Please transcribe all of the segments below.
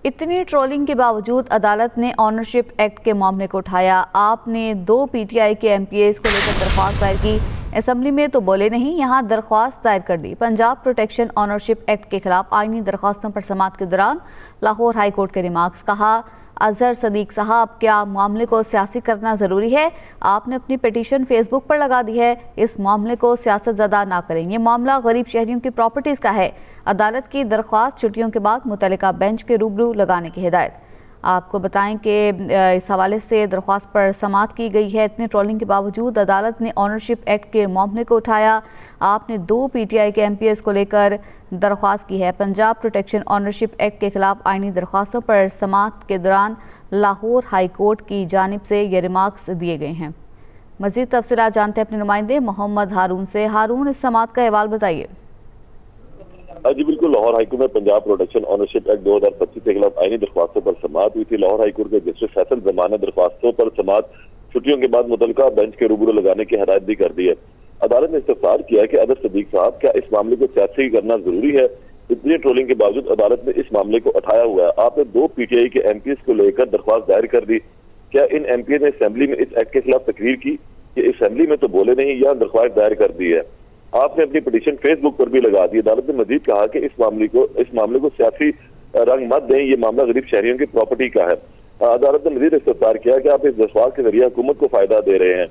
इतनी ट्रोलिंग के बावजूद अदालत ने ऑनरशिप एक्ट के मामले को उठाया। आपने 2 पीटीआई के एमपीएस को लेकर दरख्वास्त दायर की, असेंबली में तो बोले नहीं, यहाँ दरख्वास्त दायर कर दी। पंजाब प्रोटेक्शन ऑनरशिप एक्ट के खिलाफ आईनी दरख्वास्तों पर समाअत के दौरान लाहौर हाई कोर्ट के रिमार्क्स। कहा, अजहर सदीक साहब, क्या मामले को सियासी करना ज़रूरी है? आपने अपनी पिटीशन फेसबुक पर लगा दी है, इस मामले को सियासत ज़दा ना करें। ये मामला गरीब शहरियों की प्रॉपर्टीज़ का है। अदालत की दरख्वास्त छुट्टियों के बाद मुतल्लिका बेंच के रूबरू लगाने की हिदायत। आपको बताएं कि इस हवाले से दरख्वास्त पर समाअत की गई है। इतनी ट्रोलिंग के बावजूद अदालत ने ऑनरशिप एक्ट के मामले को उठाया। आपने 2 पीटीआई के एमपीएस को लेकर दरख्वास्त की है। पंजाब प्रोटेक्शन ऑनरशिप एक्ट के खिलाफ आईनी दरख्वास्तों पर समाअत के दौरान लाहौर हाई कोर्ट की जानिब से ये रिमार्क्स दिए गए हैं। मज़ीद तफसीलात जानते हैं अपने नुमाइंदे मोहम्मद हारून से। हारून, इस समाअत का अहवाल बताइए। जी बिल्कुल, लाहौर हाईकोर्ट में पंजाब प्रोटेक्शन ऑनरशिप एक्ट 2025 के खिलाफ आईनी दरख्वास्तों पर समाअत हुई थी। लाहौर हाईकोर्ट के जस्टिस फैसल जमानत दरख्वास्तों पर समाअत छुट्टियों के बाद मुतल्लिका बेंच के रूबरू लगाने की हिदायत भी कर दी है। अदालत ने इस्तफसार किया कि अजहर सदीक साहब, क्या इस मामले को सियासी करना जरूरी है? इतनी ट्रोलिंग के बावजूद अदालत ने इस मामले को उठाया हुआ है। आपने 2 पीटीआई के एमपीएस को लेकर दरख्वास्त दायर कर दी। क्या इन एमपीए ने असेंबली में इस एक्ट के खिलाफ तकरीर की? कि असेंबली में तो बोले नहीं, या दरख्वास्त दायर कर दी है। आपने अपनी पिटीशन फेसबुक पर भी लगा दी। अदालत ने मजीद कहा कि इस मामले को सियासी रंग मत दें, ये मामला गरीब शहरियों की प्रॉपर्टी का है। अदालत ने मजीद इस्तफसार किया कि आप इस दरख्वास्त के जरिए हुकूमत को फायदा दे रहे हैं।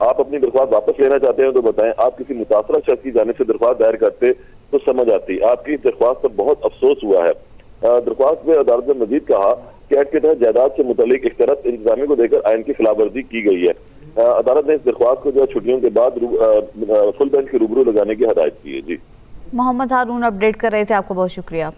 आप अपनी दरख्वास्त वापस लेना चाहते हैं तो बताएं। आप किसी मुतासरा शख्स की जानिब से दरख्वास्त दायर करते तो समझ आती। आपकी दरख्वास्त पर बहुत अफसोस हुआ है। दरख्वास्त में अदालत ने मजीद कहा कि एक्ट के तहत जायदाद से मुतल्लिक इख्तियारात इंतजामी को देकर आइन की खिलाफवर्जी की गई है। अदालत ने इस दरख्वास्त को जो छुट्टियों के बाद फुल बेंच के रूबरू लगाने की हिदायत की है। जी, मोहम्मद हारून अपडेट कर रहे थे, आपको बहुत शुक्रिया।